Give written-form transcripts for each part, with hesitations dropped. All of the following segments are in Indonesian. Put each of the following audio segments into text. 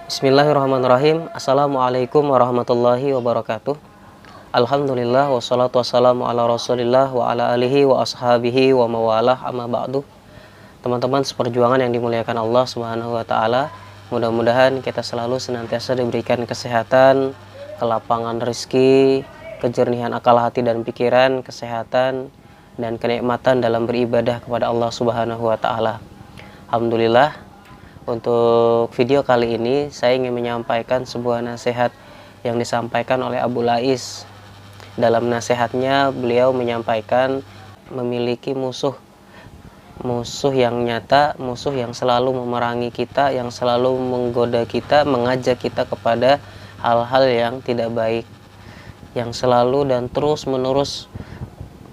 Bismillahirrahmanirrahim. Assalamualaikum warahmatullahi wabarakatuh. Alhamdulillah wassalatu wassalamu ala rasulillah wa ala alihi wa ashabihi wa mawalah amma ba'du. Teman-teman seperjuangan yang dimuliakan Allah subhanahu wa ta'ala, mudah-mudahan kita selalu senantiasa diberikan kesehatan, kelapangan rezeki, kejernihan akal hati dan pikiran, kesehatan dan kenikmatan dalam beribadah kepada Allah subhanahu wa ta'ala. Alhamdulillah, untuk video kali ini saya ingin menyampaikan sebuah nasihat yang disampaikan oleh Abu Lais. Dalam nasihatnya beliau menyampaikan memiliki musuh yang nyata, musuh yang selalu memerangi kita, yang selalu menggoda kita, mengajak kita kepada hal-hal yang tidak baik, yang selalu dan terus-menerus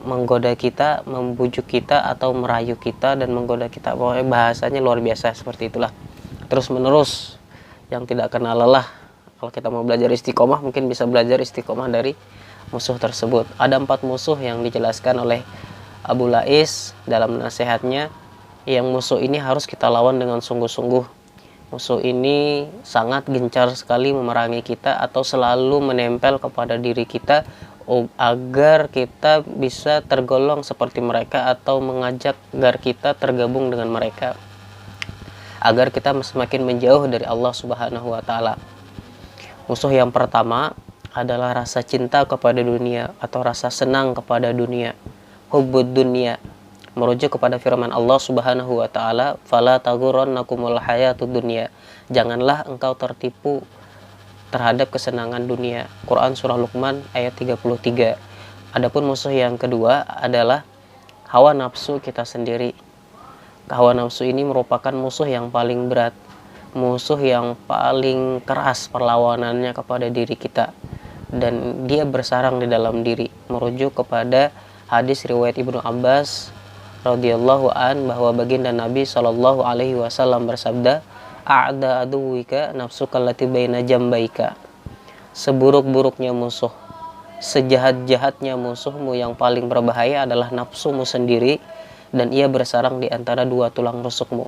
menggoda kita, membujuk kita atau merayu kita dan menggoda kita. Pokoknya bahasanya luar biasa seperti itulah, terus menerus, yang tidak kenal lelah. Kalau kita mau belajar istiqomah, mungkin bisa belajar istiqomah dari musuh tersebut. Ada 4 musuh yang dijelaskan oleh Abu Lais dalam nasihatnya, yang musuh ini harus kita lawan dengan sungguh-sungguh. Musuh ini sangat gencar sekali memerangi kita atau selalu menempel kepada diri kita agar kita bisa tergolong seperti mereka atau mengajak agar kita tergabung dengan mereka, agar kita semakin menjauh dari Allah Subhanahu wa taala. Musuh yang pertama adalah rasa cinta kepada dunia atau rasa senang kepada dunia, hubbud dunia. Merujuk kepada firman Allah Subhanahu wa taala, "Fala taghurrannakumul hayatud dunya." Janganlah engkau tertipu terhadap kesenangan dunia. Quran surah Luqman ayat 33. Adapun musuh yang kedua adalah hawa nafsu kita sendiri. Hawa nafsu ini merupakan musuh yang paling berat, musuh yang paling keras perlawanannya kepada diri kita, dan dia bersarang di dalam diri. Merujuk kepada hadis riwayat Ibnu Abbas radhiyallahu an, bahwa baginda Nabi Shallallahu alaihi wasallam bersabda, "A'da aduwika nafsuka allati baina jambaika." Seburuk-buruknya musuh, sejahat-jahatnya musuhmu yang paling berbahaya adalah nafsumu sendiri, dan ia bersarang di antara 2 tulang rusukmu.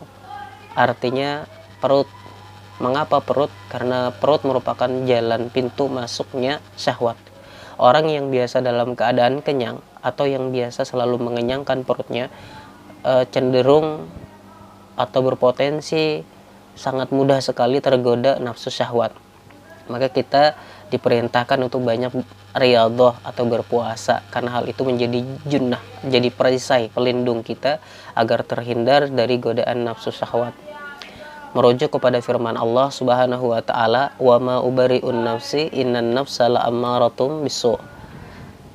Artinya perut. Mengapa perut? Karena perut merupakan jalan pintu masuknya syahwat. Orang yang biasa dalam keadaan kenyang atau yang biasa selalu mengenyangkan perutnya cenderung atau berpotensi sangat mudah sekali tergoda nafsu syahwat. Maka kita diperintahkan untuk banyak riyadhah atau berpuasa, karena hal itu menjadi junnah, jadi perisai pelindung kita agar terhindar dari godaan nafsu syahwat. Merujuk kepada firman Allah Subhanahu wa taala, "Wa ma ubari'un nafsi innan nafsa la'ammaratun bisu'."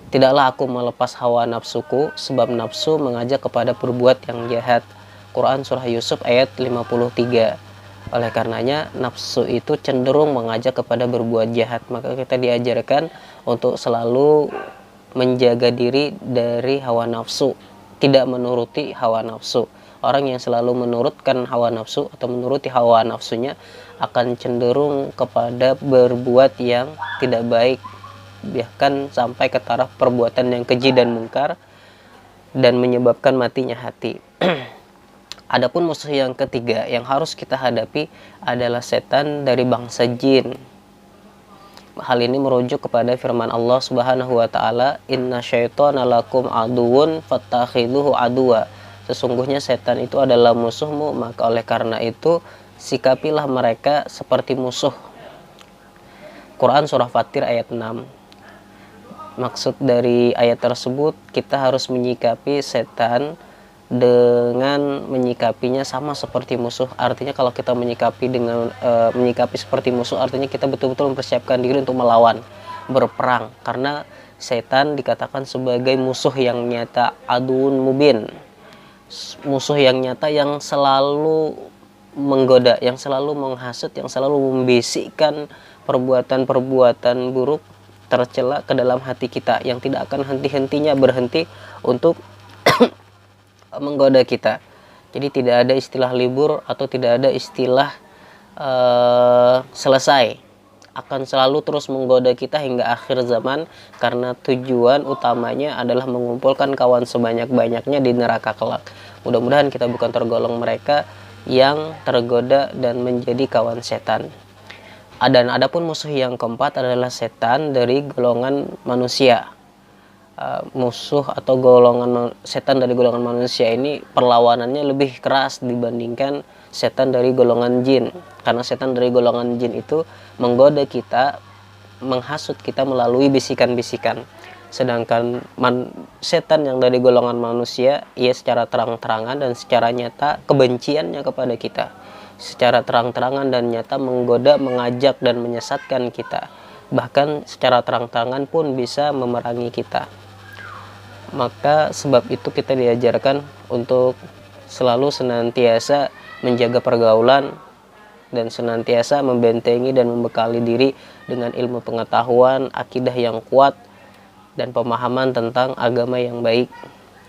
Tidaklah aku melepas hawa nafsuku, sebab nafsu mengajak kepada berbuat yang jahat. Quran surah Yusuf ayat 53. Oleh karenanya nafsu itu cenderung mengajak kepada berbuat jahat, maka kita diajarkan untuk selalu menjaga diri dari hawa nafsu, tidak menuruti hawa nafsu. Orang yang selalu menurutkan hawa nafsu atau menuruti hawa nafsunya akan cenderung kepada berbuat yang tidak baik, bahkan sampai ke taraf perbuatan yang keji dan mungkar, dan menyebabkan matinya hati. Adapun musuh yang ketiga yang harus kita hadapi adalah setan dari bangsa jin. Hal ini merujuk kepada firman Allah Subhanahu wa taala, "Inna syaitana lakum aduwwun fattakhiduhu aduwa." Sesungguhnya setan itu adalah musuhmu, maka oleh karena itu sikapilah mereka seperti musuh. Quran surah Fatir ayat 6. Maksud dari ayat tersebut, kita harus menyikapi setan dengan menyikapinya sama seperti musuh. Artinya kalau kita menyikapi menyikapi seperti musuh, artinya kita betul-betul mempersiapkan diri untuk melawan, berperang, karena setan dikatakan sebagai musuh yang nyata, aduun mubin, musuh yang nyata yang selalu menggoda, yang selalu menghasut, yang selalu membisikkan perbuatan-perbuatan buruk tercela ke dalam hati kita, yang tidak akan henti-hentinya berhenti untuk menggoda kita. Jadi tidak ada istilah libur atau tidak ada istilah selesai, akan selalu terus menggoda kita hingga akhir zaman, karena tujuan utamanya adalah mengumpulkan kawan sebanyak-banyaknya di neraka kelak. Mudah-mudahan kita bukan tergolong mereka yang tergoda dan menjadi kawan setan. Dan adapun musuh yang keempat adalah setan dari golongan manusia. Musuh atau setan dari golongan manusia ini perlawanannya lebih keras dibandingkan setan dari golongan jin, karena setan dari golongan jin itu menggoda kita, menghasut kita melalui bisikan-bisikan. Sedangkan setan yang dari golongan manusia, ia secara terang-terangan dan secara nyata kebenciannya kepada kita, secara terang-terangan dan nyata menggoda, mengajak dan menyesatkan kita, bahkan secara terang-terangan pun bisa memerangi kita. Maka sebab itu kita diajarkan untuk selalu senantiasa menjaga pergaulan dan senantiasa membentengi dan membekali diri dengan ilmu pengetahuan, akidah yang kuat, dan pemahaman tentang agama yang baik,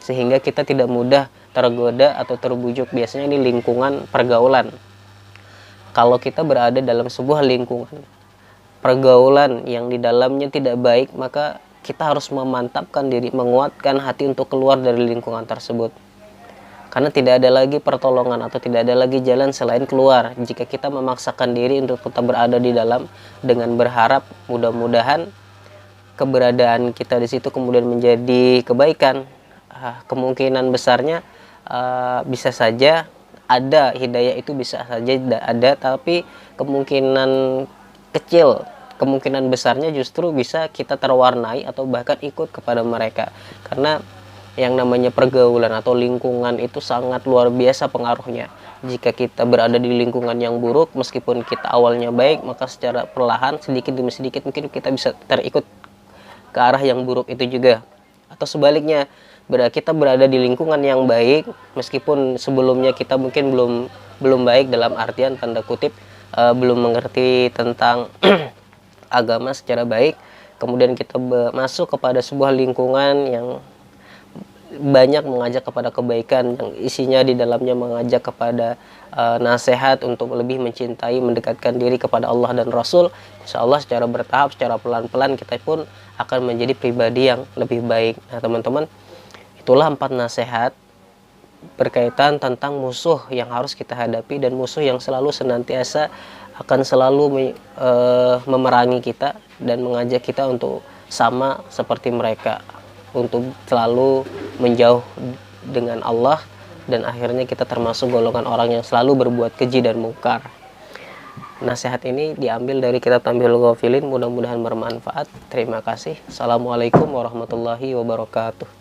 sehingga kita tidak mudah tergoda atau terbujuk. Biasanya ini lingkungan pergaulan. Kalau kita berada dalam sebuah lingkungan pergaulan yang di dalamnya tidak baik, maka kita harus memantapkan diri, menguatkan hati untuk keluar dari lingkungan tersebut. Karena tidak ada lagi pertolongan atau tidak ada lagi jalan selain keluar. Jika kita memaksakan diri untuk tetap berada di dalam dengan berharap mudah-mudahan keberadaan kita di situ kemudian menjadi kebaikan, kemungkinan besarnya bisa saja ada hidayah, itu bisa saja ada, tapi kemungkinan kecil, kemungkinan besarnya justru bisa kita terwarnai atau bahkan ikut kepada mereka. Karena yang namanya pergaulan atau lingkungan itu sangat luar biasa pengaruhnya. Jika kita berada di lingkungan yang buruk, meskipun kita awalnya baik, maka secara perlahan sedikit demi sedikit mungkin kita bisa terikut ke arah yang buruk itu juga. Atau sebaliknya, kita berada di lingkungan yang baik, meskipun sebelumnya kita mungkin belum baik dalam artian tanda kutip, belum mengerti tentang agama secara baik, kemudian kita masuk kepada sebuah lingkungan yang banyak mengajak kepada kebaikan, yang isinya di dalamnya mengajak kepada nasihat untuk lebih mencintai, mendekatkan diri kepada Allah dan Rasul. Insya Allah secara bertahap, secara pelan-pelan kita pun akan menjadi pribadi yang lebih baik. Nah teman-teman, itulah 4 nasihat berkaitan tentang musuh yang harus kita hadapi, dan musuh yang selalu senantiasa akan selalu memerangi kita dan mengajak kita untuk sama seperti mereka, untuk selalu menjauh dengan Allah, dan akhirnya kita termasuk golongan orang yang selalu berbuat keji dan mungkar. Nasihat ini diambil dari kitab Tanbihul Ghafilin, mudah-mudahan bermanfaat. Terima kasih. Assalamualaikum warahmatullahi wabarakatuh.